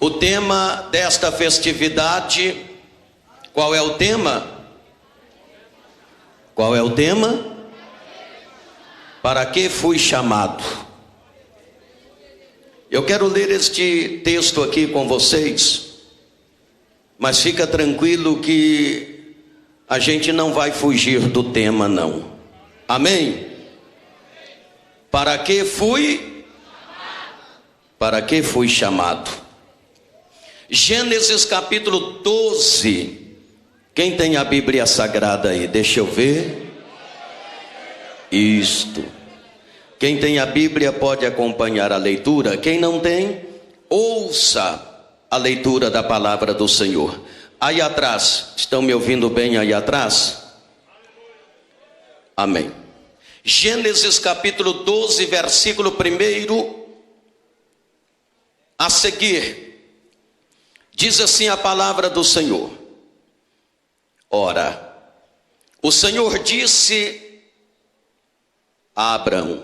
O tema desta festividade, qual é o tema? Qual é o tema? Para que fui chamado? Eu quero ler este texto aqui com vocês, mas fica tranquilo que a gente não vai fugir do tema, não. Amém? Para que fui? Para que fui chamado? Gênesis capítulo 12. Quem tem a Bíblia Sagrada aí? Deixa eu ver. Isto. Quem tem a Bíblia pode acompanhar a leitura. Quem não tem, ouça a leitura da palavra do Senhor. Aí atrás, estão me ouvindo bem aí atrás? Amém. Gênesis capítulo 12, versículo 1 a seguir, diz assim a palavra do Senhor. Ora, o Senhor disse a Abrão: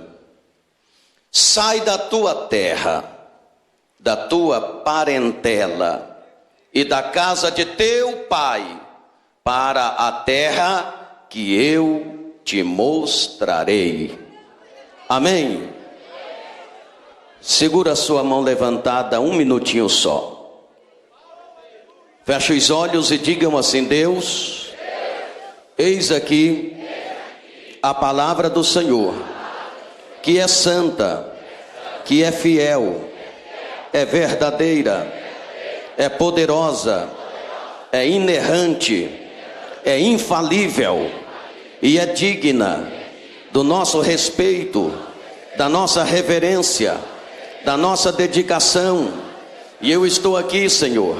sai da tua terra, da tua parentela e da casa de teu pai, para a terra que eu te mostrarei. Amém? Segura a sua mão levantada um minutinho só. Feche os olhos e digam assim: Deus, eis aqui a palavra do Senhor, que é santa, que é fiel, é verdadeira, é poderosa, é inerrante, é infalível e é digna do nosso respeito, da nossa reverência, da nossa dedicação. E eu estou aqui, Senhor,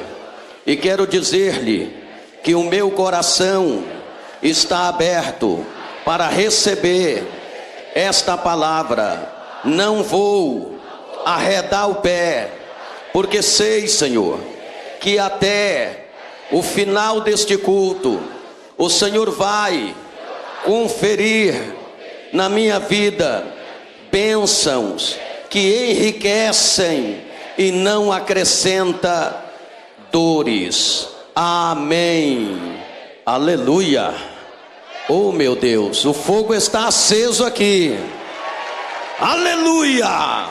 e quero dizer-lhe que o meu coração está aberto para receber esta palavra. Não vou arredar o pé, porque sei, Senhor, que até o final deste culto o Senhor vai conferir na minha vida bênçãos que enriquecem e não acrescenta dores. Amém. Aleluia. Oh meu Deus, o fogo está aceso aqui. Aleluia.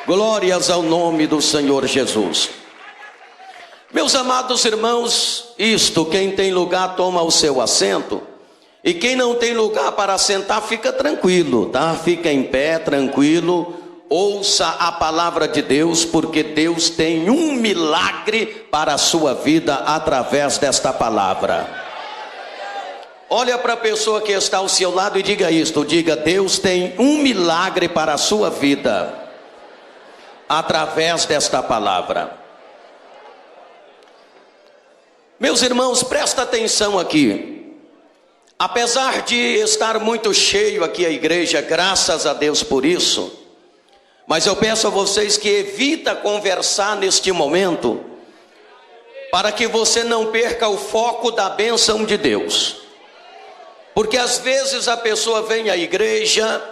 Glórias ao nome do Senhor Jesus. Meus amados irmãos, quem tem lugar toma o seu assento, e quem não tem lugar para sentar fica tranquilo, tá? Fica em pé, tranquilo. Ouça a palavra de Deus, porque Deus tem um milagre para a sua vida através desta palavra. Olha para a pessoa que está ao seu lado e diga isto, diga: Deus tem um milagre para a sua vida através desta palavra. Meus irmãos, presta atenção aqui. Apesar de estar muito cheio aqui a igreja, graças a Deus por isso, mas eu peço a vocês que evita conversar neste momento, para que você não perca o foco da bênção de Deus. Porque às vezes a pessoa vem à igreja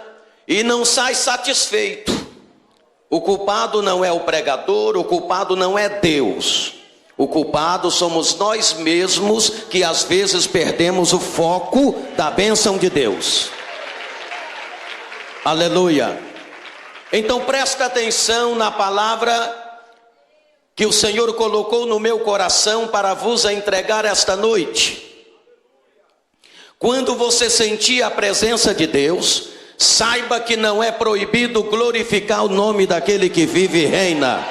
e não sai satisfeito. O culpado não é o pregador, o culpado não é Deus. O culpado somos nós mesmos, que às vezes perdemos o foco da bênção de Deus. Aleluia. Então presta atenção na palavra que o Senhor colocou no meu coração para vos entregar esta noite. Quando você sentir a presença de Deus, saiba que não é proibido glorificar o nome daquele que vive e reina.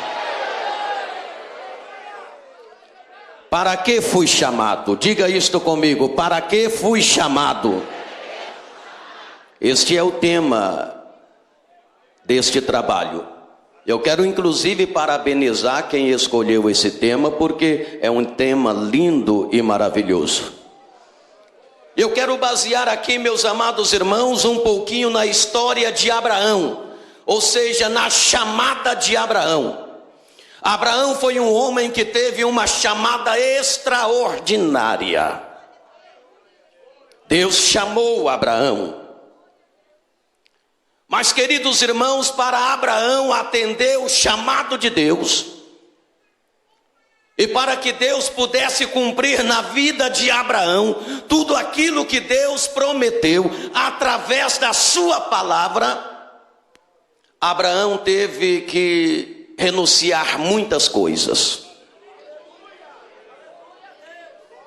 Para que fui chamado? Diga isto comigo: para que fui chamado? Este é o tema deste trabalho. Eu quero inclusive parabenizar quem escolheu esse tema, porque é um tema lindo e maravilhoso. Eu quero basear aqui, meus amados irmãos, um pouquinho na história de Abraão, ou seja, na chamada de Abraão. Abraão foi um homem que teve uma chamada extraordinária. Deus chamou Abraão. Mas, queridos irmãos, para Abraão atender o chamado de Deus, E para que Deus pudesse cumprir na vida de Abraão tudo aquilo que Deus prometeu através da sua palavra, Abraão teve que renunciar muitas coisas.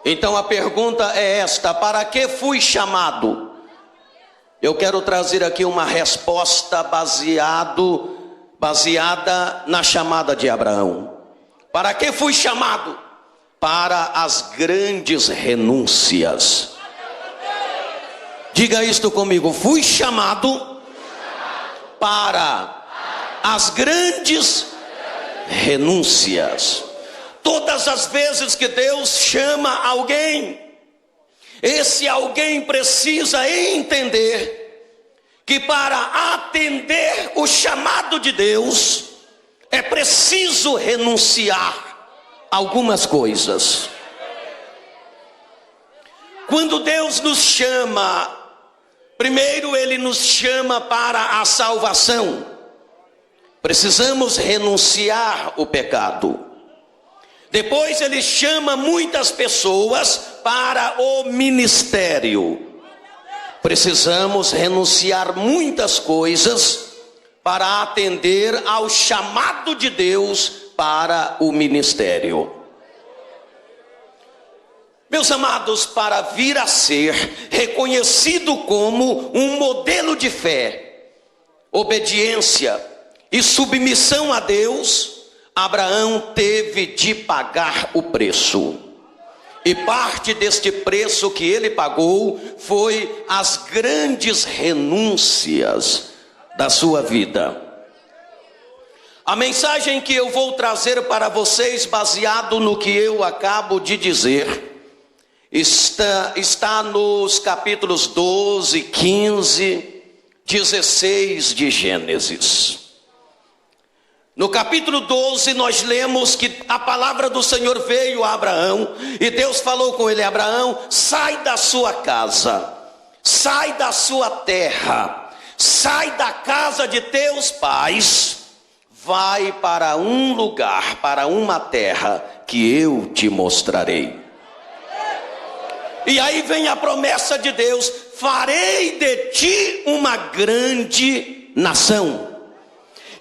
Então a pergunta é esta: para que fui chamado? Eu quero trazer aqui uma resposta baseada na chamada de Abraão. Para que fui chamado? Para as grandes renúncias. Diga isto comigo: fui chamado para as grandes renúncias. Todas as vezes que Deus chama alguém, esse alguém precisa entender que para atender o chamado de Deus, é preciso renunciar a algumas coisas. Quando Deus nos chama, primeiro Ele nos chama para a salvação. Precisamos renunciar o pecado. Depois Ele chama muitas pessoas para o ministério. Precisamos renunciar muitas coisas para atender ao chamado de Deus para o ministério. Meus amados, para vir a ser reconhecido como um modelo de fé, obediência e submissão a Deus, Abraão teve de pagar o preço. E parte deste preço que ele pagou foi as grandes renúncias da sua vida. A mensagem que eu vou trazer para vocês, baseado no que eu acabo de dizer, está nos capítulos 12, 15, 16 de Gênesis. No capítulo 12 nós lemos que a palavra do Senhor veio a Abraão e Deus falou com ele: Abraão, sai da sua casa, sai da sua terra, sai da casa de teus pais, vai para um lugar, para uma terra que eu te mostrarei. E aí vem a promessa de Deus: farei de ti uma grande nação,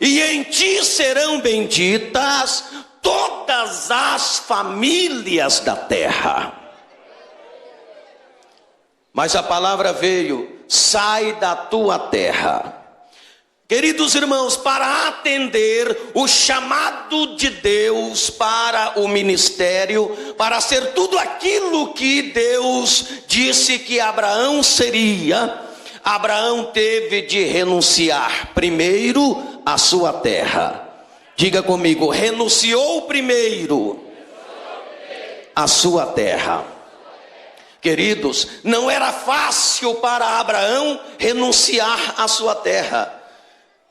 e em ti serão benditas todas as famílias da terra. Mas a palavra veio: sai da tua terra. Queridos irmãos, para atender o chamado de Deus para o ministério, para ser tudo aquilo que Deus disse que Abraão seria, Abraão teve de renunciar primeiro a sua terra. Diga comigo: renunciou primeiro a sua terra. Queridos, não era fácil para Abraão renunciar à sua terra.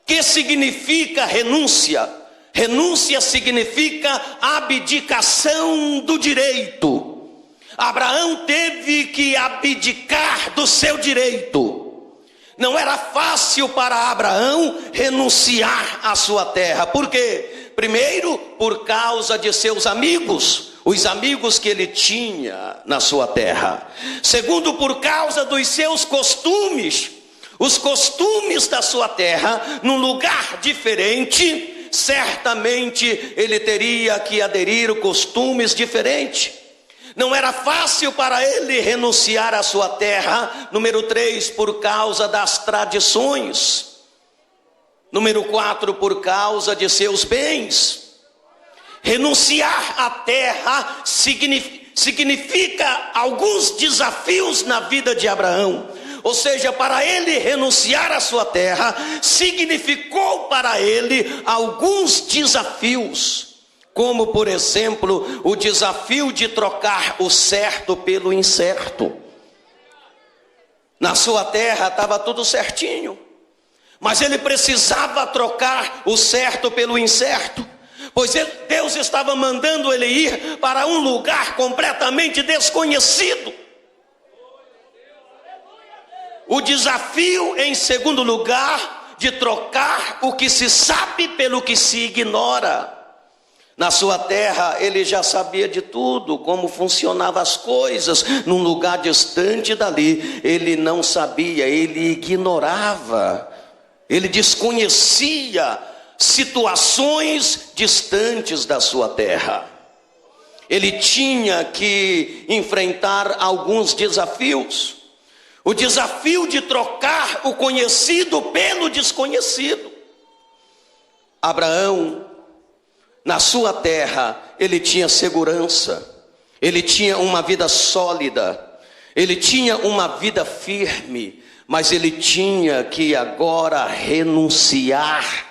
Que significa renúncia? Renúncia significa abdicação do direito. Abraão teve que abdicar do seu direito. Não era fácil para Abraão renunciar à sua terra. Por quê? Primeiro, por causa de seus amigos, os amigos que ele tinha na sua terra. Segundo, por causa dos seus costumes, os costumes da sua terra, num lugar diferente. Certamente ele teria que aderir a costumes diferentes. Não era fácil para ele renunciar à sua terra. Número 3, por causa das tradições. Número 4, por causa de seus bens. Renunciar à terra significa alguns desafios na vida de Abraão. Ou seja, para ele renunciar à sua terra, significou para ele alguns desafios. Como, por exemplo, o desafio de trocar o certo pelo incerto. Na sua terra estava tudo certinho, mas ele precisava trocar o certo pelo incerto, pois Deus estava mandando ele ir para um lugar completamente desconhecido. O desafio, em segundo lugar, de trocar o que se sabe pelo que se ignora. Na sua terra ele já sabia de tudo, como funcionavam as coisas. Num lugar distante dali, ele não sabia, ele ignorava, ele desconhecia situações distantes da sua terra. Ele tinha que enfrentar alguns desafios. O desafio de trocar o conhecido pelo desconhecido. Abraão, na sua terra, ele tinha segurança, ele tinha uma vida sólida, ele tinha uma vida firme, mas ele tinha que agora renunciar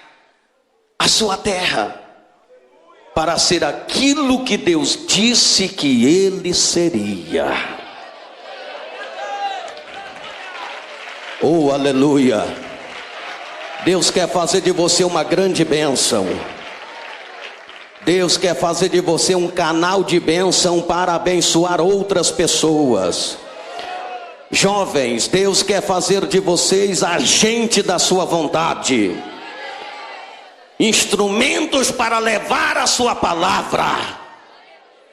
à sua terra, para ser aquilo que Deus disse que ele seria. Oh, aleluia! Deus quer fazer de você uma grande bênção. Deus quer fazer de você um canal de bênção para abençoar outras pessoas. Jovens, Deus quer fazer de vocês agente da sua vontade, instrumentos para levar a sua palavra.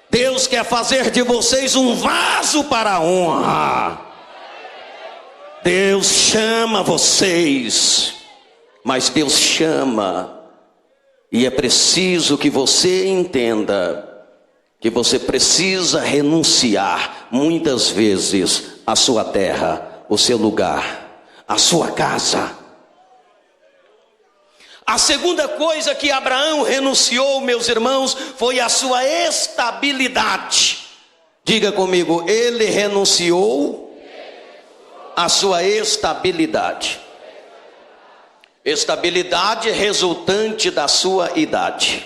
Deus quer fazer de vocês um vaso para a honra. Deus chama vocês, mas Deus chama, e é preciso que você entenda que você precisa renunciar muitas vezes à sua terra, o seu lugar, a sua casa. A segunda coisa que Abraão renunciou, meus irmãos, foi a sua estabilidade. Diga comigo, ele renunciou à sua estabilidade. Estabilidade resultante da sua idade.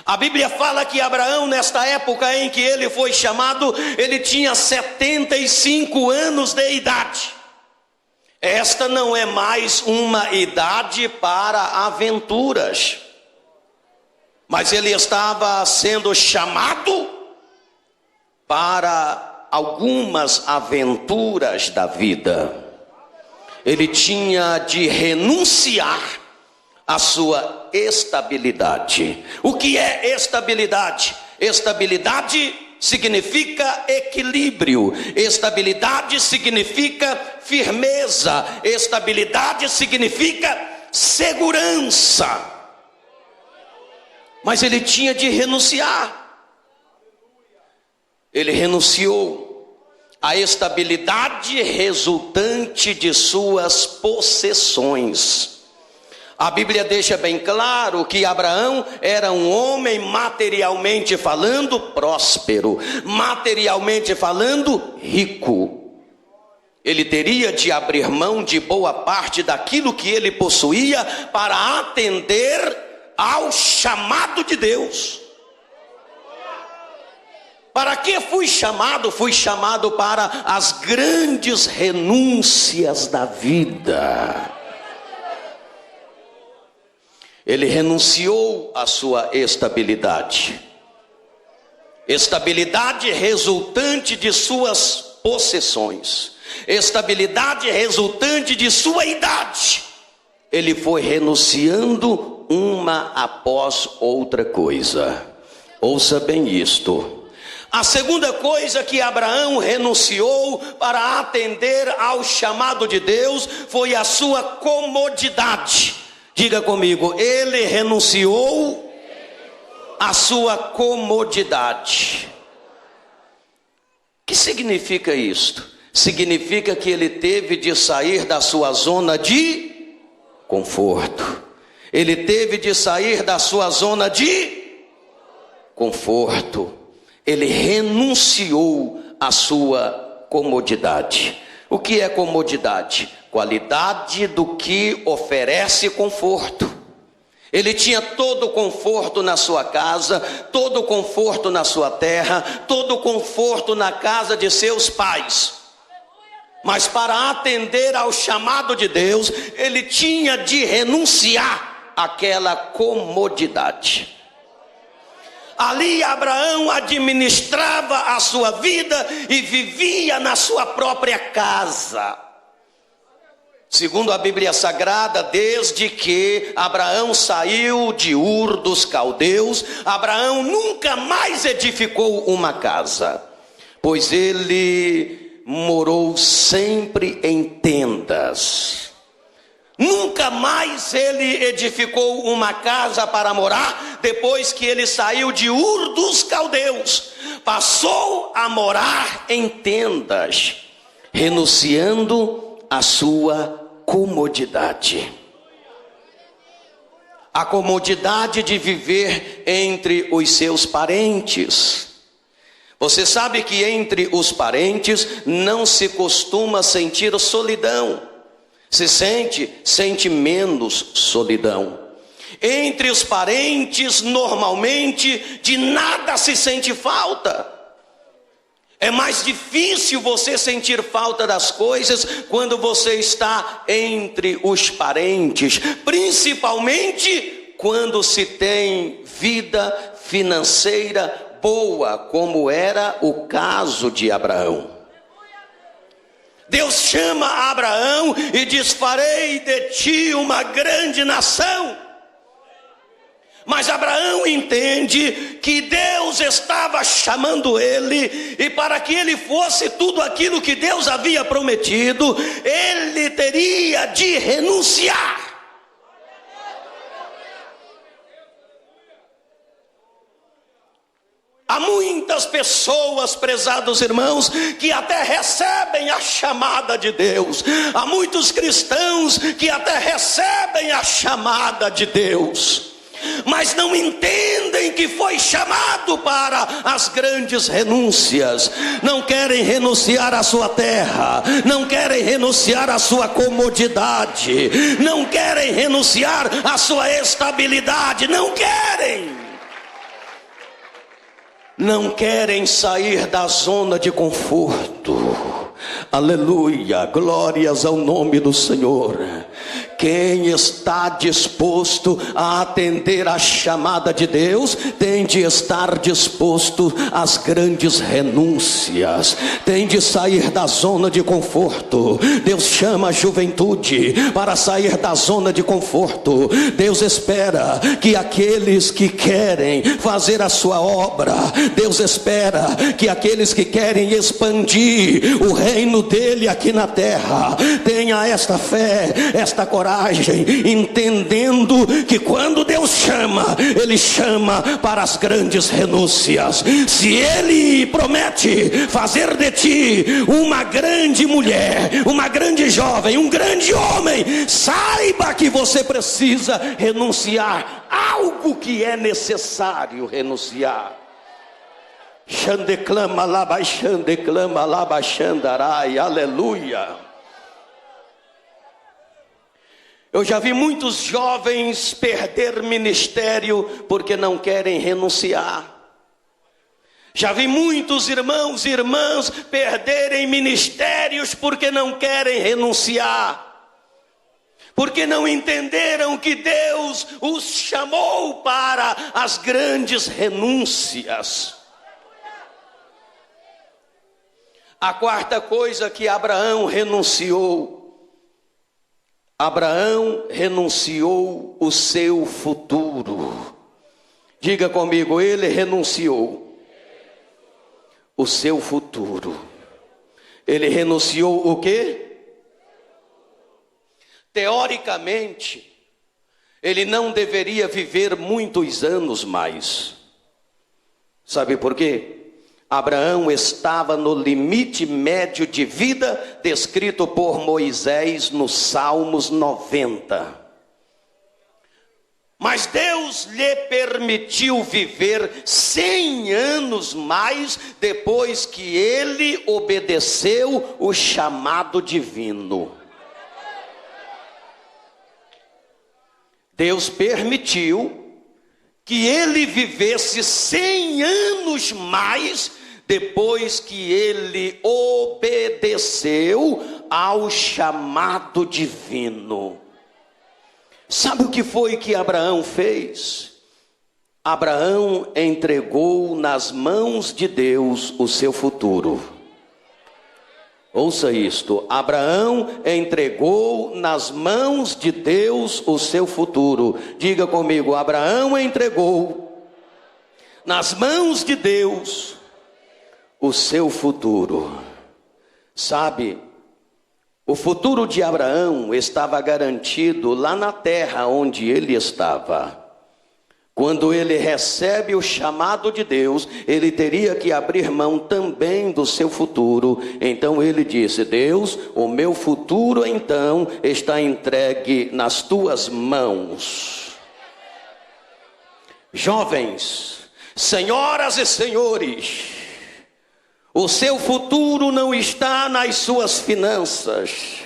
A Bíblia fala que Abraão, nesta época em que ele foi chamado, ele tinha 75 anos de idade. Esta não é mais uma idade para aventuras, mas ele estava sendo chamado para algumas aventuras da vida. Ele tinha de renunciar à sua estabilidade. O que é estabilidade? Estabilidade significa equilíbrio, estabilidade significa firmeza, estabilidade significa segurança. Mas ele tinha de renunciar. Ele renunciou à estabilidade resultante de suas possessões. A Bíblia deixa bem claro que Abraão era um homem materialmente falando próspero, materialmente falando rico. Ele teria de abrir mão de boa parte daquilo que ele possuía para atender ao chamado de Deus. Para que fui chamado? Fui chamado para as grandes renúncias da vida. Ele renunciou à sua estabilidade. Estabilidade resultante de suas possessões. Estabilidade resultante de sua idade. Ele foi renunciando uma após outra coisa. Ouça bem isto. A segunda coisa que Abraão renunciou para atender ao chamado de Deus foi a sua comodidade. Diga comigo, ele renunciou à sua comodidade. O que significa isto? Significa que ele teve de sair da sua zona de conforto. Ele teve de sair da sua zona de conforto. Ele renunciou à sua comodidade. O que é comodidade? Qualidade do que oferece conforto. Ele tinha todo o conforto na sua casa, todo o conforto na sua terra, todo o conforto na casa de seus pais. Mas para atender ao chamado de Deus, ele tinha de renunciar àquela comodidade. Ali Abraão administrava a sua vida e vivia na sua própria casa. Segundo a Bíblia Sagrada, desde que Abraão saiu de Ur dos Caldeus, Abraão nunca mais edificou uma casa, pois ele morou sempre em tendas. Nunca mais ele edificou uma casa para morar, depois que ele saiu de Ur dos Caldeus. Passou a morar em tendas, renunciando a sua comodidade. A comodidade de viver entre os seus parentes. Você sabe que entre os parentes não se costuma sentir solidão. Se sente menos solidão. Entre os parentes, normalmente, de nada se sente falta. É mais difícil você sentir falta das coisas quando você está entre os parentes, principalmente quando se tem vida financeira boa, como era o caso de Abraão. Deus chama Abraão e diz: farei de ti uma grande nação. Mas Abraão entende que Deus estava chamando ele, e para que ele fosse tudo aquilo que Deus havia prometido, ele teria de renunciar. Há muitas pessoas, prezados irmãos, que até recebem a chamada de Deus. Há muitos cristãos que até recebem a chamada de Deus, mas não entendem que foi chamado para as grandes renúncias. Não querem renunciar à sua terra, não querem renunciar à sua comodidade, não querem renunciar à sua estabilidade, não querem sair da zona de conforto. Aleluia, glórias ao nome do Senhor. Quem está disposto a atender a chamada de Deus, tem de estar disposto às grandes renúncias, tem de sair da zona de conforto. Deus chama a juventude para sair da zona de conforto. Deus espera que aqueles que querem fazer a sua obra, Deus espera que aqueles que querem expandir o reino dele aqui na terra, tenha esta fé, esta coragem, entendendo que quando Deus chama, Ele chama para as grandes renúncias. Se Ele promete fazer de ti uma grande mulher, uma grande jovem, um grande homem, saiba que você precisa renunciar algo que é necessário renunciar. Xandeclama labaxandeclama labaxandarai, aleluia. Eu já vi muitos jovens perder ministério porque não querem renunciar. Já vi muitos irmãos e irmãs perderem ministérios porque não querem renunciar. Porque não entenderam que Deus os chamou para as grandes renúncias. A quarta coisa que Abraão renunciou o seu futuro. Diga comigo, ele renunciou o seu futuro. Ele renunciou o quê? Teoricamente, ele não deveria viver muitos anos mais. Sabe por quê? Abraão estava no limite médio de vida descrito por Moisés nos Salmos 90. Mas Deus lhe permitiu viver 100 anos mais depois que ele obedeceu o chamado divino. Deus permitiu que ele vivesse 100 anos mais depois que ele obedeceu ao chamado divino. Sabe o que foi que Abraão fez? Abraão entregou nas mãos de Deus o seu futuro. Ouça isto: Abraão entregou nas mãos de Deus o seu futuro. Diga comigo: Abraão entregou nas mãos de Deus o seu futuro. Sabe, o futuro de Abraão estava garantido lá na terra onde ele estava. Quando ele recebe o chamado de Deus, ele teria que abrir mão também do seu futuro. Então ele disse: Deus, o meu futuro então está entregue nas tuas mãos. Jovens, senhoras e senhores, o seu futuro não está nas suas finanças.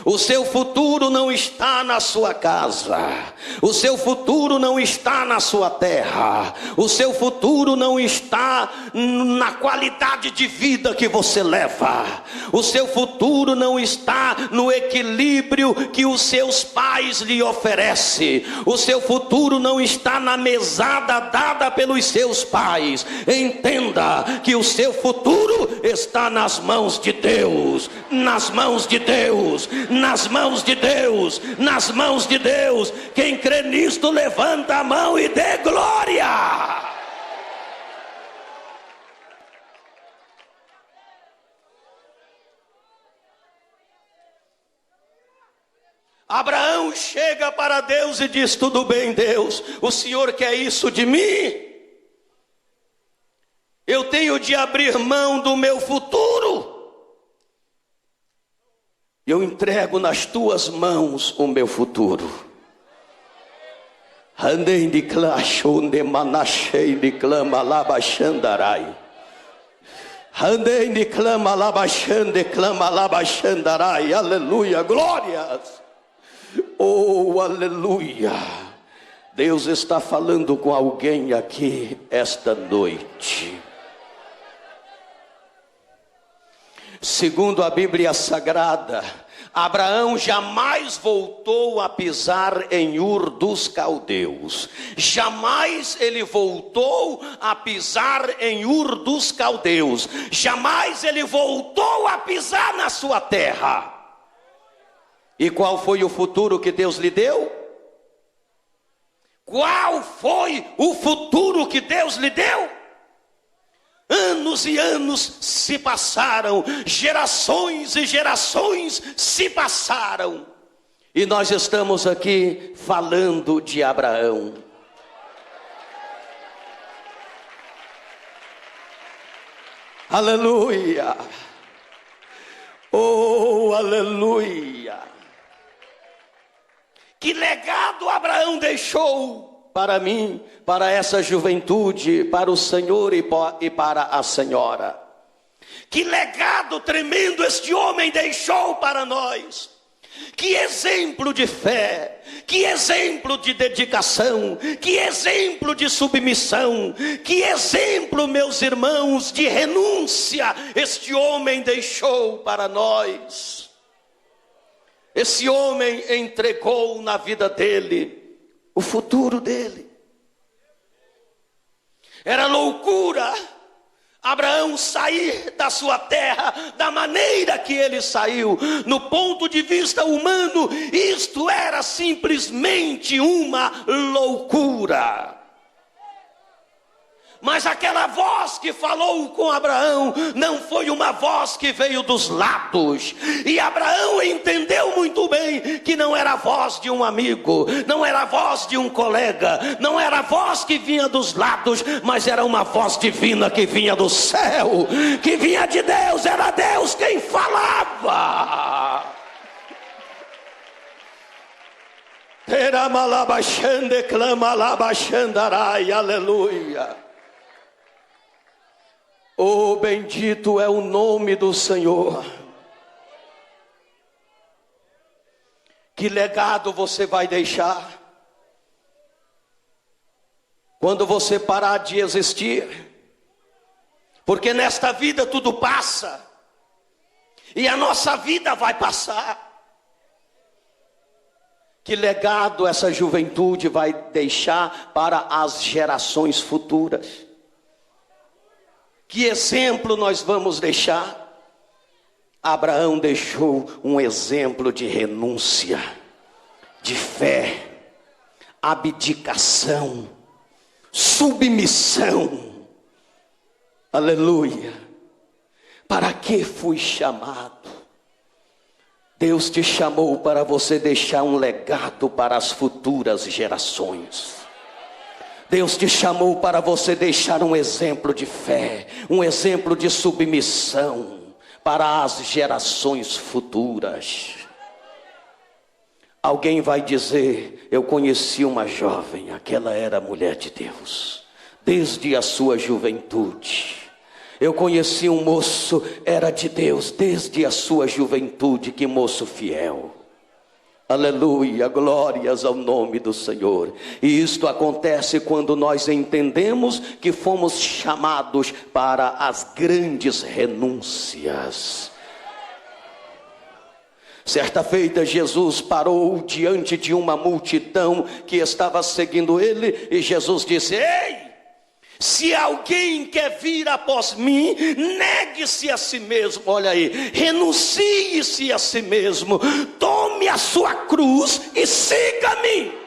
O seu futuro não está na sua casa. O seu futuro não está na sua terra. O seu futuro não está na qualidade de vida que você leva. O seu futuro não está no equilíbrio que os seus pais lhe oferecem. O seu futuro não está na mesada dada pelos seus pais. Entenda que o seu futuro está nas mãos de Deus. Nas mãos de Deus. Nas mãos de Deus, nas mãos de Deus. Quem crê nisto, levanta a mão e dê glória. Abraão chega para Deus e diz: tudo bem, Deus, o Senhor quer isso de mim? Eu tenho de abrir mão do meu futuro. Eu entrego nas tuas mãos o meu futuro. Andei de clashon de manachei de clama labaxandarai. Andei de clama labaxande clama labaxandarai. Aleluia, glórias. Oh, aleluia. Deus está falando com alguém aqui esta noite. Segundo a Bíblia Sagrada, Abraão jamais voltou a pisar em Ur dos Caldeus. Jamais ele voltou a pisar em Ur dos Caldeus. Jamais ele voltou a pisar na sua terra. E qual foi o futuro que Deus lhe deu? Qual foi o futuro que Deus lhe deu? Anos e anos se passaram, gerações e gerações se passaram, e nós estamos aqui falando de Abraão. Aleluia, oh aleluia. Que legado Abraão deixou para mim, para essa juventude, para o Senhor e para a senhora. Que legado tremendo este homem deixou para nós. Que exemplo de fé, que exemplo de dedicação, que exemplo de submissão, que exemplo, meus irmãos, de renúncia este homem deixou para nós. Esse homem entregou na vida dele o futuro dele. Era loucura Abraão sair da sua terra da maneira que ele saiu. No ponto de vista humano, isto era simplesmente uma loucura. Mas aquela voz que falou com Abraão não foi uma voz que veio dos lados. E Abraão entendeu muito bem que não era a voz de um amigo, não era a voz de um colega, não era a voz que vinha dos lados, mas era uma voz divina que vinha do céu, que vinha de Deus, era Deus quem falava. Teramalabachande clamalabachandarai, aleluia. Oh, bendito é o nome do Senhor. Que legado você vai deixar quando você parar de existir? Porque nesta vida tudo passa, e a nossa vida vai passar. Que legado essa juventude vai deixar para as gerações futuras? Que exemplo nós vamos deixar? Abraão deixou um exemplo de renúncia, de fé, abdicação, submissão. Aleluia. Para que fui chamado? Deus te chamou para você deixar um legado para as futuras gerações. Deus te chamou para você deixar um exemplo de fé, um exemplo de submissão para as gerações futuras. Alguém vai dizer: eu conheci uma jovem, aquela era mulher de Deus, desde a sua juventude. Eu conheci um moço, era de Deus, desde a sua juventude, que moço fiel. Aleluia, glórias ao nome do Senhor. E isto acontece quando nós entendemos que fomos chamados para as grandes renúncias. Certa feita Jesus parou diante de uma multidão que estava seguindo ele, e Jesus disse: ei, se alguém quer vir após mim, negue-se a si mesmo. Olha aí, renuncie-se a si mesmo, tome a sua cruz e siga-me.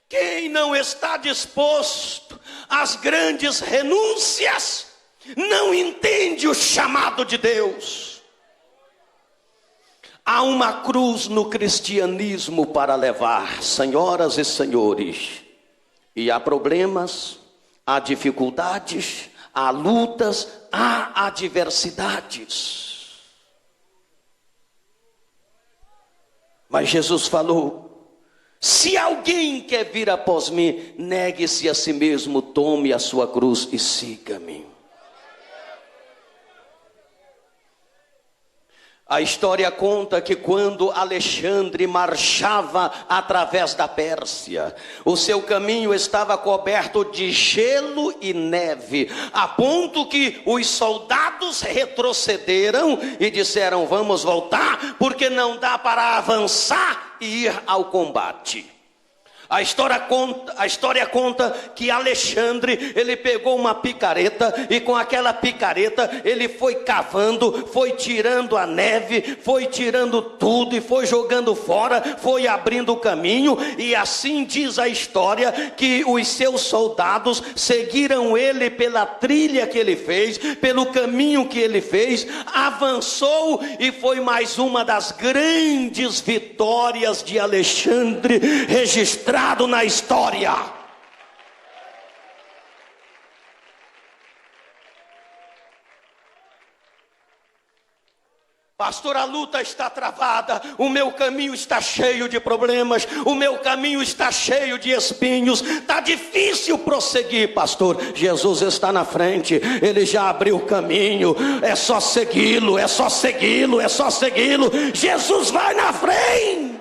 Quem não está disposto às grandes renúncias, não entende o chamado de Deus. Há uma cruz no cristianismo para levar, senhoras e senhores. E há problemas, há dificuldades, há lutas, há adversidades. Mas Jesus falou: se alguém quer vir após mim, negue-se a si mesmo, tome a sua cruz e siga-me. A história conta que quando Alexandre marchava através da Pérsia, o seu caminho estava coberto de gelo e neve, a ponto que os soldados retrocederam e disseram: vamos voltar, porque não dá para avançar e ir ao combate. A história conta que Alexandre, ele pegou uma picareta, e com aquela picareta ele foi cavando, foi tirando a neve, foi tirando tudo e foi jogando fora, foi abrindo o caminho. E assim diz a história que os seus soldados seguiram ele pela trilha que ele fez, pelo caminho que ele fez, avançou, e foi mais uma das grandes vitórias de Alexandre registrada na história. Pastor, a luta está travada, o meu caminho está cheio de problemas, o meu caminho está cheio de espinhos, está difícil prosseguir. Pastor, Jesus está na frente, ele já abriu o caminho, é só segui-lo, é só segui-lo, é só segui-lo. Jesus vai na frente.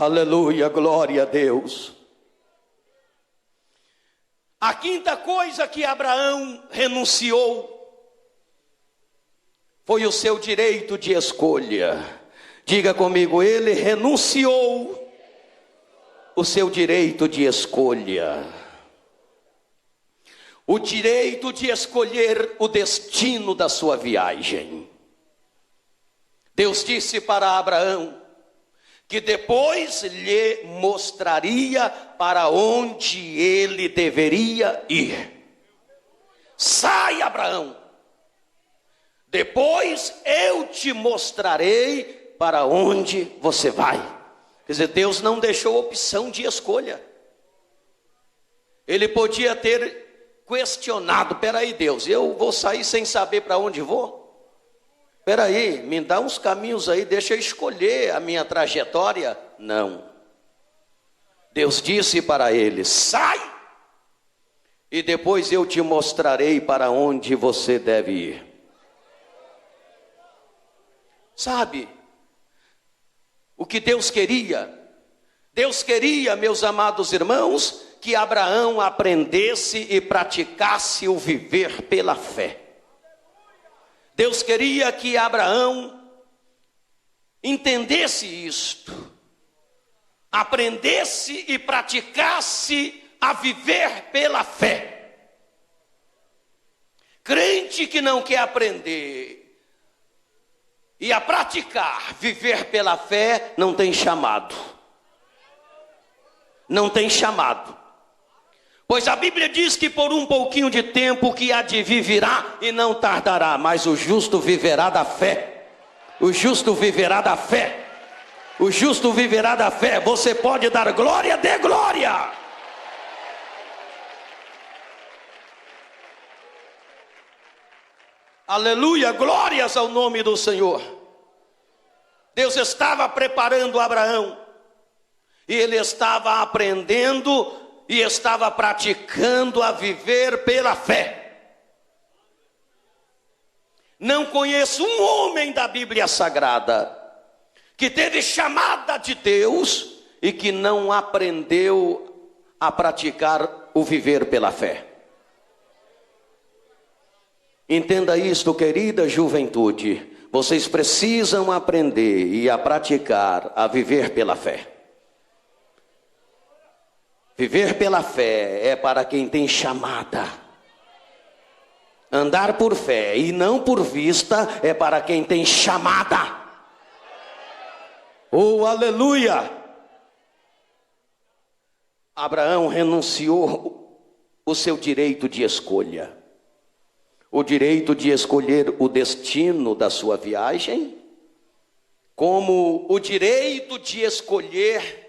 Aleluia, glória a Deus. A quinta coisa que Abraão renunciou foi o seu direito de escolha. Diga comigo: ele renunciou o seu direito de escolha. O direito de escolher o destino da sua viagem. Deus disse para Abraão que depois lhe mostraria para onde ele deveria ir. Sai, Abraão, depois eu te mostrarei para onde você vai. Quer dizer, Deus não deixou opção de escolha. Ele podia ter questionado: peraí, Deus, eu vou sair sem saber para onde vou? Peraí, me dá uns caminhos aí, deixa eu escolher a minha trajetória. Não. Deus disse para ele: sai, e depois eu te mostrarei para onde você deve ir. Sabe o que Deus queria? Deus queria, meus amados irmãos, que Abraão aprendesse e praticasse o viver pela fé. Deus queria que Abraão entendesse isto, aprendesse e praticasse a viver pela fé. Crente que não quer aprender e a praticar viver pela fé, não tem chamado. Não tem chamado. Pois a Bíblia diz que por um pouquinho de tempo que há de vir virá e não tardará, mas o justo viverá da fé. O justo viverá da fé. O justo viverá da fé. Você pode dar glória, dê glória. Aleluia, glórias ao nome do Senhor. Deus estava preparando Abraão. E ele estava aprendendo e estava praticando a viver pela fé. Não conheço um homem da Bíblia Sagrada que teve chamada de Deus e que não aprendeu a praticar o viver pela fé. Entenda isto, querida juventude. Vocês precisam aprender e a praticar a viver pela fé. Viver pela fé é para quem tem chamada. Andar por fé e não por vista é para quem tem chamada. Oh, aleluia! Abraão renunciou o seu direito de escolha. O direito de escolher o destino da sua viagem, como o direito de escolher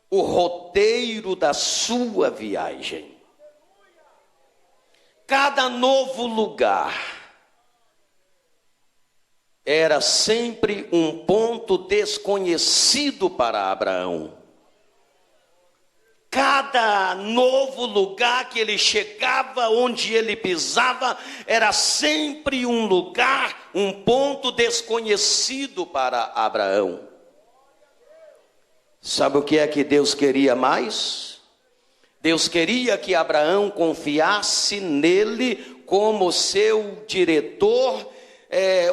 o roteiro da sua viagem. Cada novo lugar era sempre um ponto desconhecido para Abraão. Cada novo lugar que ele chegava, onde ele pisava, era sempre um lugar, um ponto desconhecido para Abraão. Sabe o que é que Deus queria mais? Deus queria que Abraão confiasse nele como seu diretor,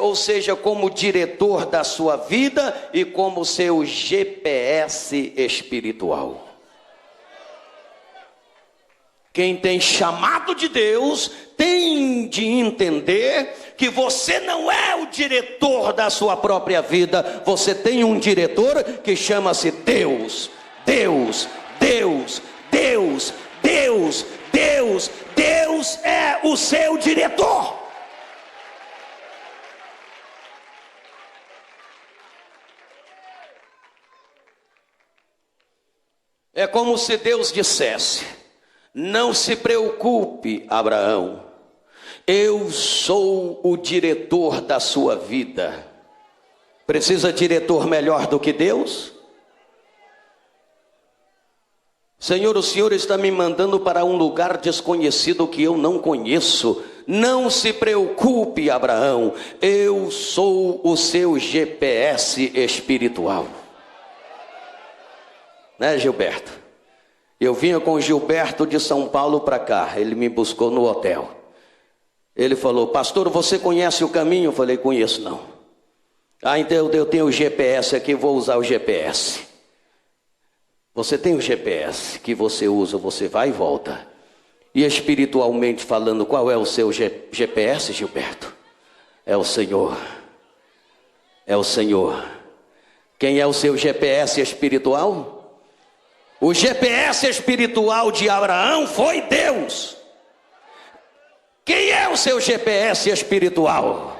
ou seja, como diretor da sua vida e como seu GPS espiritual. Quem tem chamado de Deus tem de entender que você não é o diretor da sua própria vida. Você tem um diretor que chama-se Deus. Deus, Deus, Deus, Deus, Deus. Deus é o seu diretor. É como se Deus dissesse: não se preocupe, Abraão, eu sou o diretor da sua vida. Precisa de diretor melhor do que Deus? Senhor, o Senhor está me mandando para um lugar desconhecido que eu não conheço. Não se preocupe, Abraão, eu sou o seu GPS espiritual. Né, Gilberto? Eu vinha com o Gilberto de São Paulo para cá, ele me buscou no hotel. Ele falou: pastor, você conhece o caminho? Eu falei: conheço não. Ah, então eu tenho o GPS aqui, vou usar o GPS. Você tem o GPS que você usa, você vai e volta. E espiritualmente falando, qual é o seu GPS, Gilberto? É o Senhor. É o Senhor. Quem é o seu GPS espiritual? O GPS espiritual de Abraão foi Deus. Quem é o seu GPS espiritual?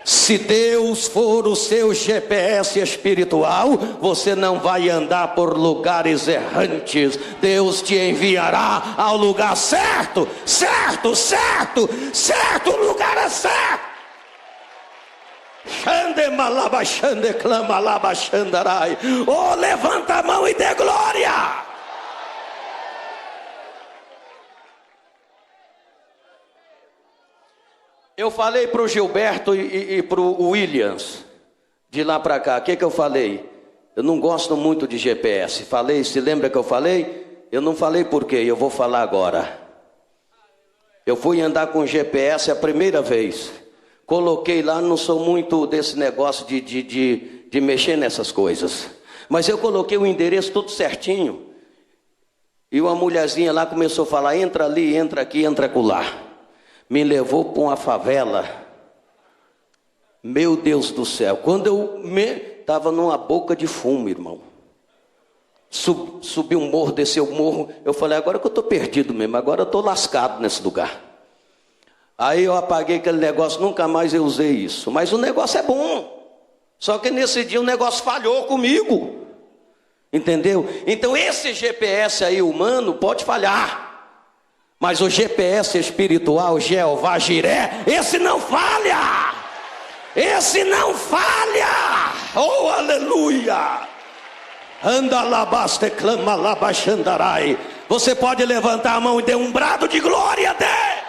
Se Deus for o seu GPS espiritual, você não vai andar por lugares errantes. Deus te enviará ao lugar certo, certo, certo, certo, o lugar é certo. Oh, levanta a mão e dê glória. Eu falei para o Gilberto e para o Williams, de lá para cá, o que eu falei? Eu não gosto muito de GPS. Falei, se lembra que eu falei? Eu não falei por quê, eu vou falar agora. Eu fui andar com GPS a primeira vez. Coloquei lá, não sou muito desse negócio de mexer nessas coisas. Mas eu coloquei o endereço tudo certinho. E uma mulherzinha lá começou a falar, entra ali, entra aqui, entra acolá. Me levou para uma favela. Meu Deus do céu. Quando eu estava numa boca de fumo, irmão. Subi um morro, desceu o morro. Eu falei, agora que eu estou perdido mesmo. Agora eu estou lascado nesse lugar. Aí eu apaguei aquele negócio, nunca mais eu usei isso. Mas o negócio é bom. Só que nesse dia o negócio falhou comigo. Entendeu? Então esse GPS aí humano pode falhar. Mas o GPS espiritual, Jeová Jiré, esse não falha. Esse não falha. Oh, aleluia. Anda labaste, clama labaxandarai. Você pode levantar a mão e dar um brado de glória até.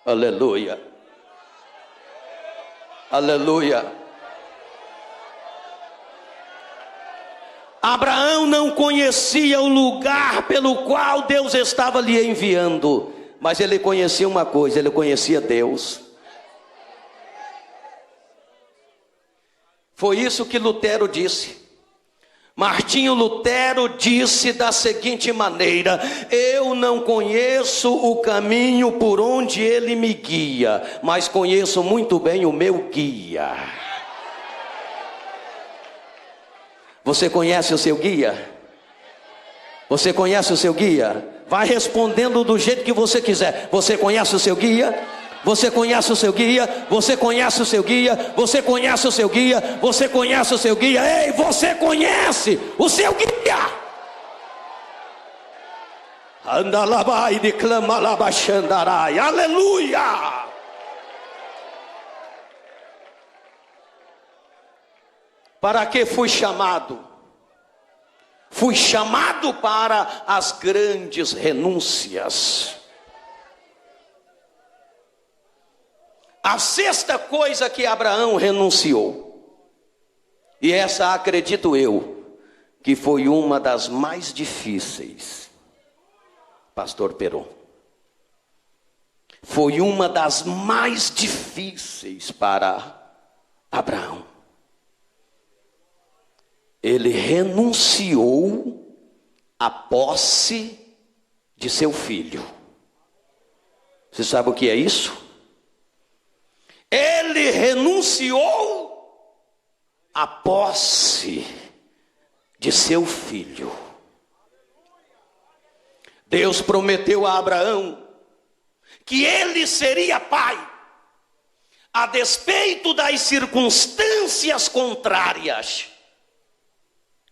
Aleluia. Aleluia. Abraão não conhecia o lugar pelo qual Deus estava lhe enviando, mas ele conhecia uma coisa, ele conhecia Deus. Foi isso que Lutero disse. Martinho Lutero disse da seguinte maneira: eu não conheço o caminho por onde ele me guia, mas conheço muito bem o meu guia. Você conhece o seu guia? Você conhece o seu guia? Vai respondendo do jeito que você quiser. Você conhece o seu guia? Você conhece o seu guia? Você conhece o seu guia? Você conhece o seu guia? Você conhece o seu guia? Ei, você conhece o seu guia? Anda lá vai de clama lá baixandarai. Aleluia! Para que fui chamado? Fui chamado para as grandes renúncias. A sexta coisa que Abraão renunciou, e essa acredito eu, que foi uma das mais difíceis, Pastor Peron, foi uma das mais difíceis para Abraão. Ele renunciou à posse de seu filho. Você sabe o que é isso? Ele renunciou à posse de seu filho. Deus prometeu a Abraão que ele seria pai, a despeito das circunstâncias contrárias.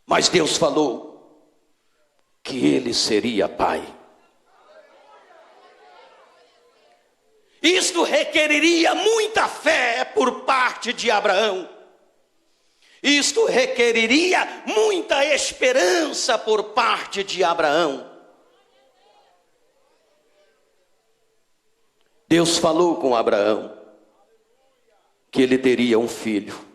Mas Deus falou que ele seria pai. Isto requeriria muita fé por parte de Abraão. Isto requeriria muita esperança por parte de Abraão. Deus falou com Abraão que ele teria um filho.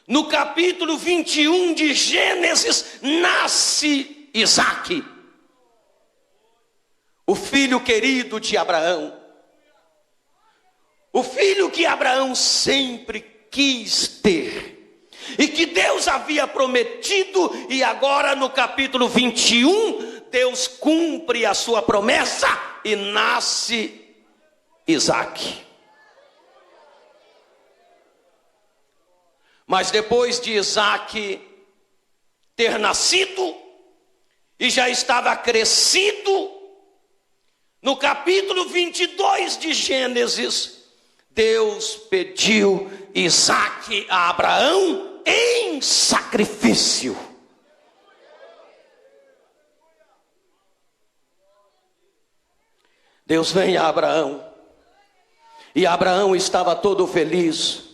No capítulo 21 de Gênesis, nasce Isaque, o filho querido de Abraão, o filho que Abraão sempre quis ter, e que Deus havia prometido, e agora no capítulo 21, Deus cumpre a sua promessa, e nasce Isaque. Mas depois de Isaque ter nascido, e já estava crescido, no capítulo 22 de Gênesis, Deus pediu Isaque a Abraão em sacrifício. Deus vem a Abraão, e Abraão estava todo feliz,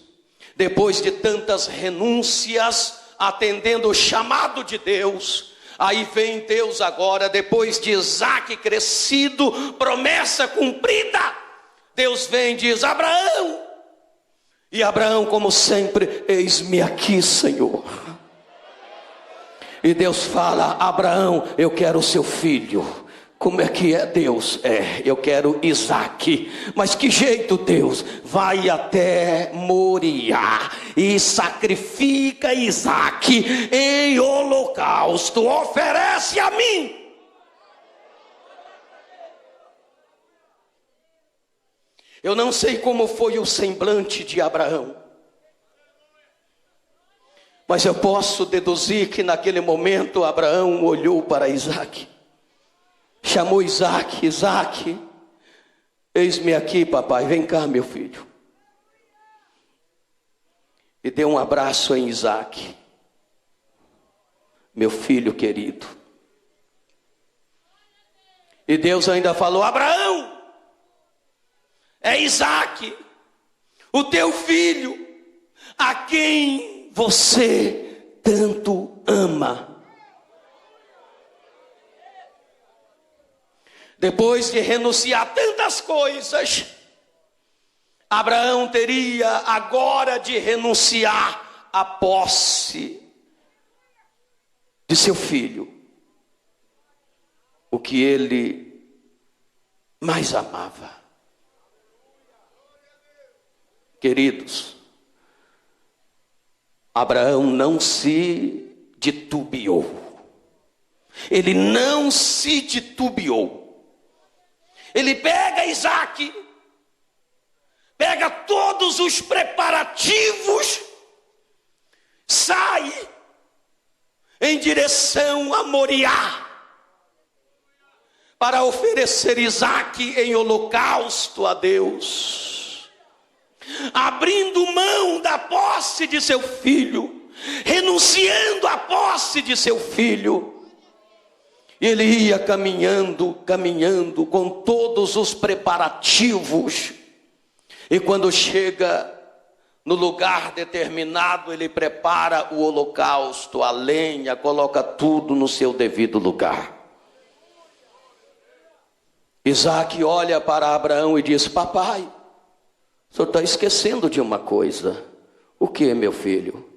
depois de tantas renúncias, atendendo o chamado de Deus. Aí vem Deus agora, depois de Isaque crescido, promessa cumprida. Deus vem e diz: Abraão, E Abraão, como sempre, eis-me aqui, Senhor. E Deus fala: Abraão, eu quero o seu filho. Como é que é, Deus? Eu quero Isaque. Mas que jeito, Deus? Vai até Moriá e sacrifica Isaque em holocausto, oferece a mim. Eu não sei como foi o semblante de Abraão, mas eu posso deduzir que naquele momento Abraão olhou para Isaque, chamou Isaque: Isaque, eis-me aqui, papai, vem cá, meu filho. E deu um abraço em Isaque: meu filho querido. E Deus ainda falou: Abraão, é Isaque, o teu filho, a quem você tanto ama. Depois de renunciar a tantas coisas, Abraão teria agora de renunciar à posse de seu filho, o que ele mais amava. Queridos, Abraão não se titubeou. Ele não se titubeou. Ele pega Isaque, pega todos os preparativos, sai em direção a Moriá para oferecer Isaque em holocausto a Deus, abrindo mão da posse de seu filho, renunciando à posse de seu filho. E ele ia caminhando com todos os preparativos, e quando chega no lugar determinado, ele prepara o holocausto, a lenha, coloca tudo no seu devido lugar. Isaque olha para Abraão e diz: papai, o senhor está esquecendo de uma coisa. O que, meu filho?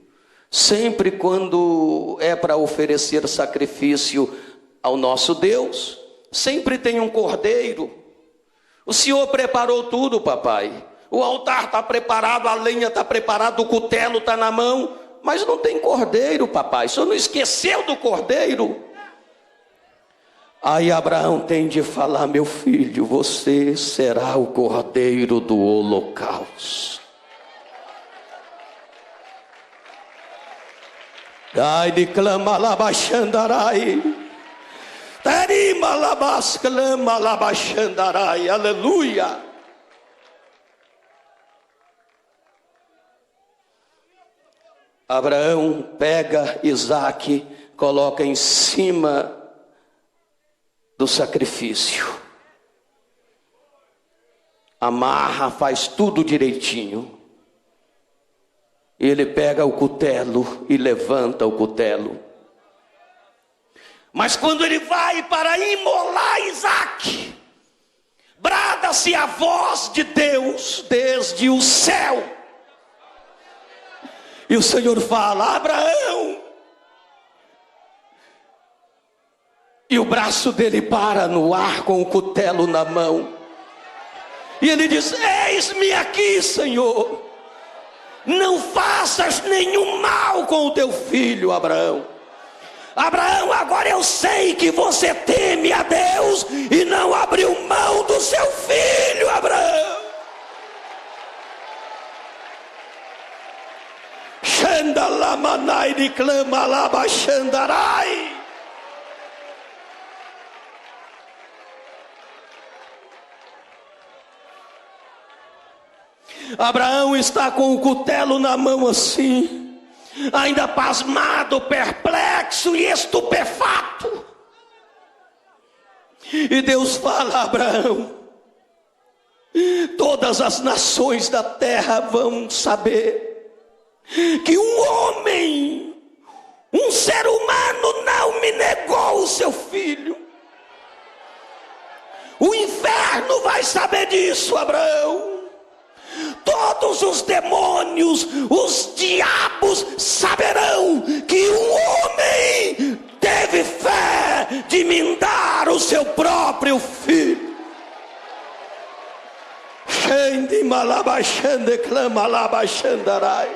Sempre quando é para oferecer sacrifício ao nosso Deus, sempre tem um cordeiro. O senhor preparou tudo, papai. O altar está preparado, a lenha está preparada, o cutelo está na mão, mas não tem cordeiro, papai. O senhor não esqueceu do cordeiro? Aí Abraão tem de falar: meu filho, você será o cordeiro do holocausto. Ai de clama labaxandarai, terima labas clama labaxandarai, aleluia. Abraão pega Isaque, coloca em cima do sacrifício, amarra, faz tudo direitinho. Ele pega o cutelo e levanta o cutelo. Mas quando ele vai para imolar Isaque, brada-se a voz de Deus desde o céu. E o Senhor fala: Abraão. E o braço dele para no ar com o cutelo na mão. E ele diz: eis-me aqui, Senhor. Não faças nenhum mal com o teu filho, Abraão. Abraão, agora eu sei que você teme a Deus e não abriu mão do seu filho, Abraão. Xandalamanai de clama labaxandarai. Abraão está com o cutelo na mão assim, ainda pasmado, perplexo e estupefato. E Deus fala: Abraão, todas as nações da terra vão saber que um homem, um ser humano não me negou o seu filho. O inferno vai saber disso, Abraão. todos os demônios, os diabos saberão que um homem teve fé de me dar o seu próprio filho. Xende malabaxande clama labaxandarai.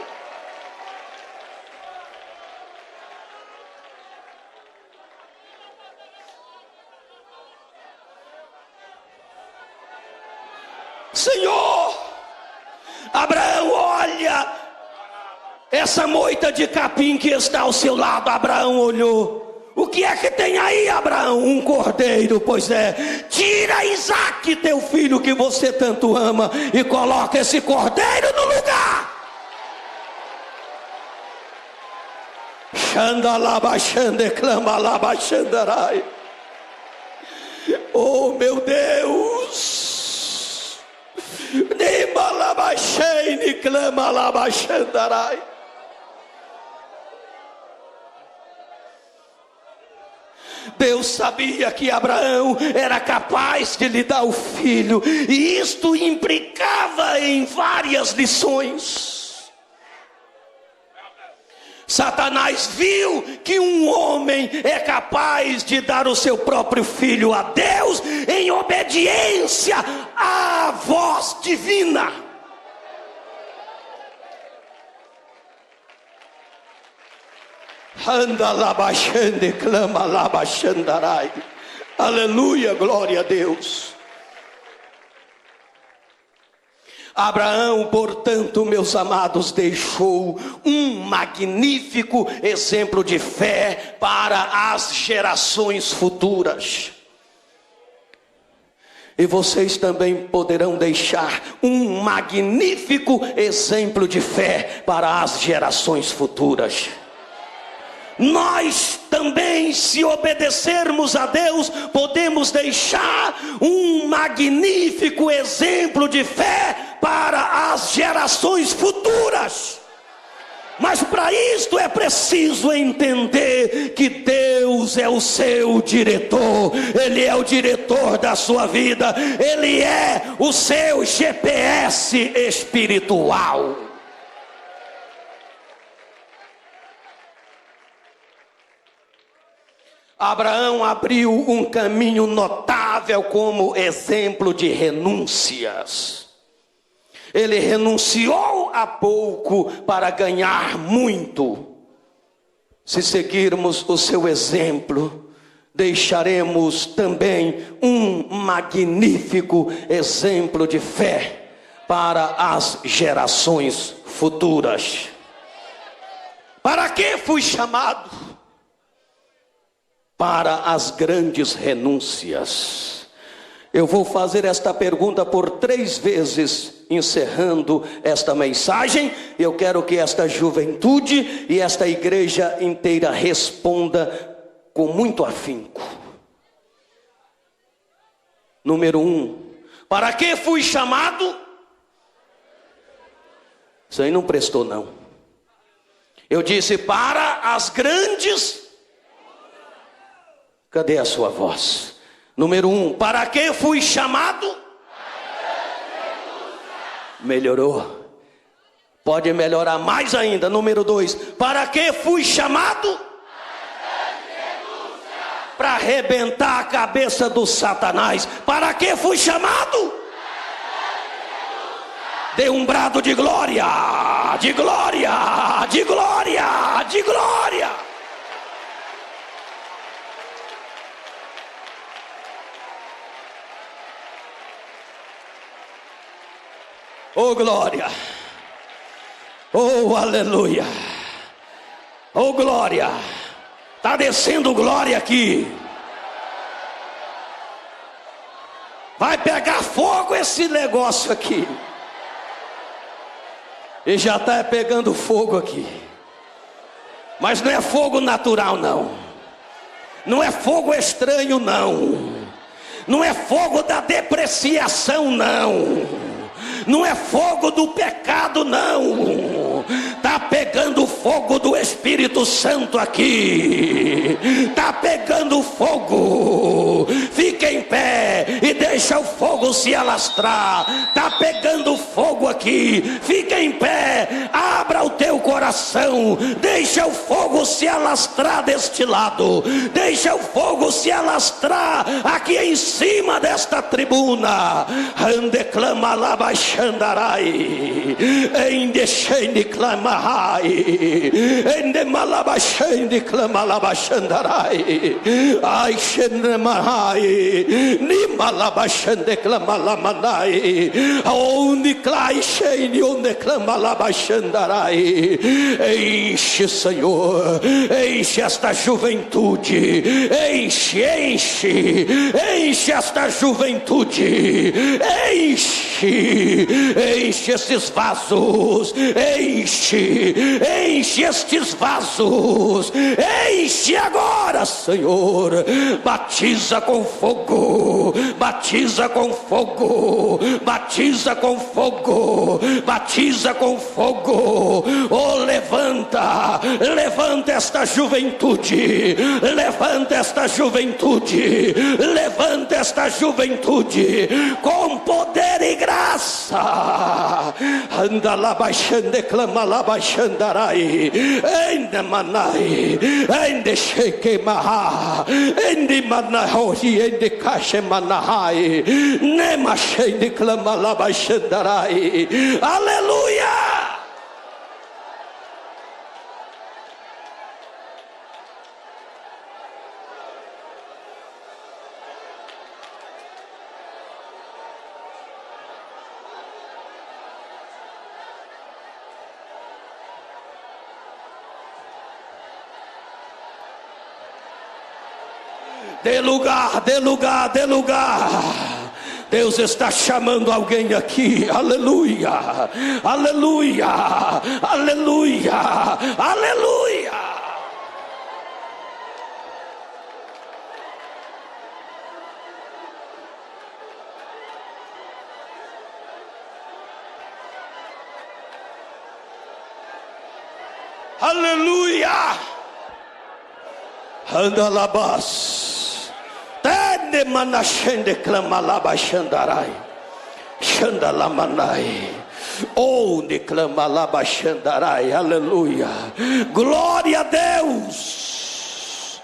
Senhor, Abraão, olha essa moita de capim que está ao seu lado. Abraão olhou. O que é que tem aí, Abraão? Um cordeiro. Pois é, tira Isaque, teu filho que você tanto ama, e coloca esse cordeiro no lugar. Xandalabaxande clama labaxandarai. Oh meu Deus, Nimalabaxene clama labaxandarai. Deus sabia que Abraão era capaz de lhe dar o filho, e isto implicava em várias lições. Satanás viu que um homem é capaz de dar o seu próprio filho a Deus em obediência à voz divina. Anda labaxande, clama labaxandarai. Aleluia, glória a Deus. Abraão, portanto, meus amados, deixou um magnífico exemplo de fé para as gerações futuras. E vocês também poderão deixar um magnífico exemplo de fé para as gerações futuras. Nós também, se obedecermos a Deus, podemos deixar um magnífico exemplo de fé para as gerações futuras. Mas para isto é preciso entender que Deus é o seu diretor. Ele é o diretor da sua vida. Ele é o seu GPS espiritual. Abraão abriu um caminho notável como exemplo de renúncias. Ele renunciou a pouco para ganhar muito. Se seguirmos o seu exemplo, deixaremos também um magnífico exemplo de fé para as gerações futuras. Para que fui chamado? Para as grandes renúncias. Eu vou fazer esta pergunta por 3 vezes, encerrando esta mensagem. Eu quero que esta juventude e esta igreja inteira responda com muito afinco. Número 1. Para que fui chamado? Isso aí não prestou não. Eu disse para as grandes. Cadê a sua voz? Número 1, para que fui chamado? Melhorou. Pode melhorar mais ainda. Número 2, para que fui chamado? Para arrebentar a cabeça do Satanás. Para que fui chamado? Dê um brado de glória, de glória, de glória, de glória. Oh glória, oh aleluia, oh glória, está descendo glória aqui, vai pegar fogo esse negócio aqui, e já está pegando fogo aqui, mas não é fogo natural não, não é fogo estranho não é fogo da depreciação não, não é fogo do pecado não, está pegando fogo do Espírito Santo aqui, está pegando fogo. Fique em pé e deixa o fogo se alastrar. Está pegando fogo aqui. Fica em pé, abra o teu coração, deixa o fogo se alastrar deste lado, deixa o fogo se alastrar aqui em cima desta tribuna. Andeclama lá baixandarai, endechende clamai, endemalabachende clama lá baixandarai, ai xendemai, nimalabachende clama lá manai, onde clai cheio, onde clama lá baixandarai. Enche, Senhor, enche esta juventude, enche esta juventude, enche esses vasos, enche estes vasos, enche agora, Senhor, batiza com fogo, batiza com fogo, batiza com fogo, batiza com fogo. Oh, levanta esta juventude, levanta esta juventude, levanta esta juventude com poder e graça. Anda lá baixando, clama lá baixandarai, ende manai, ende sheke maha, ende manahori, ende kashe manahai, nema shende clama lá baixandarai. Aleluia! Dê lugar, dê lugar, dê lugar. Deus está chamando alguém aqui. Aleluia, aleluia, aleluia, aleluia. Aleluia. Andalabas. Tende manachende clama lá baixandarai. Xandalamanai. Onde clama lá baixandarai. Aleluia. Glória a Deus.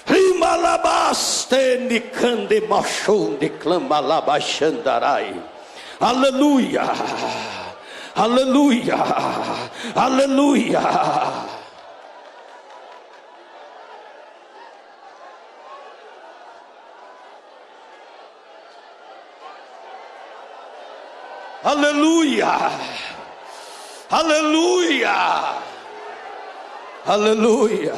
Rimalabastende cande machonde clama lá baixandarai. Aleluia. Aleluia. Aleluia. Aleluia, aleluia, aleluia,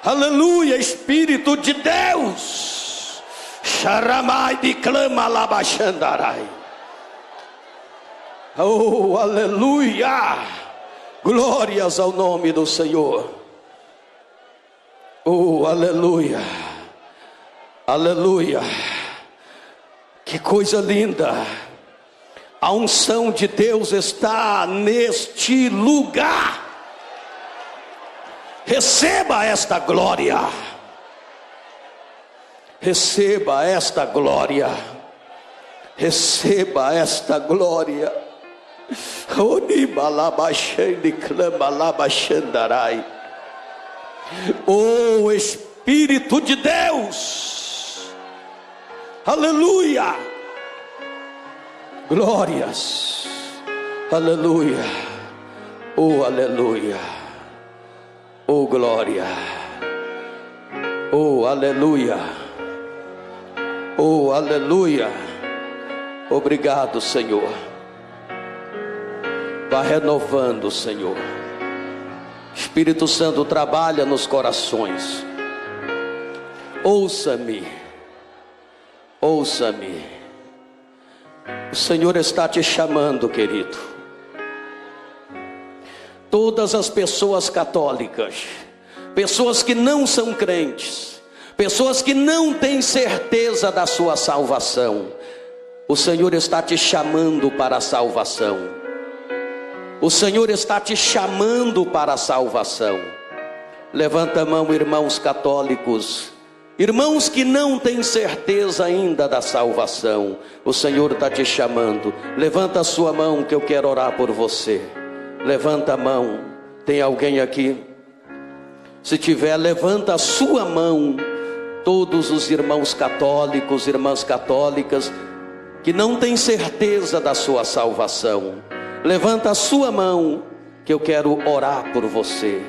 aleluia, Espírito de Deus, charamai de clama lá baixandarai. Oh, aleluia, glórias ao nome do Senhor. Oh, aleluia, aleluia, que coisa linda. A unção de Deus está neste lugar. Receba esta glória. Receba esta glória. Receba esta glória. Oh, Espírito de Deus. Aleluia. Glórias, aleluia, oh aleluia, oh glória, oh aleluia, oh aleluia. Obrigado, Senhor. Vá renovando, Senhor. Espírito Santo, trabalha nos corações. Ouça-me, ouça-me. O Senhor está te chamando, querido. Todas as pessoas católicas, pessoas que não são crentes, pessoas que não têm certeza da sua salvação, o Senhor está te chamando para a salvação. O Senhor está te chamando para a salvação. Levanta a mão, irmãos católicos, Irmãos que não têm certeza ainda da salvação, o Senhor está te chamando. Levanta a sua mão que eu quero orar por você. Levanta a mão. Tem alguém aqui? Se tiver, levanta a sua mão. Todos os irmãos católicos, irmãs católicas, que não têm certeza da sua salvação, levanta a sua mão que eu quero orar por você.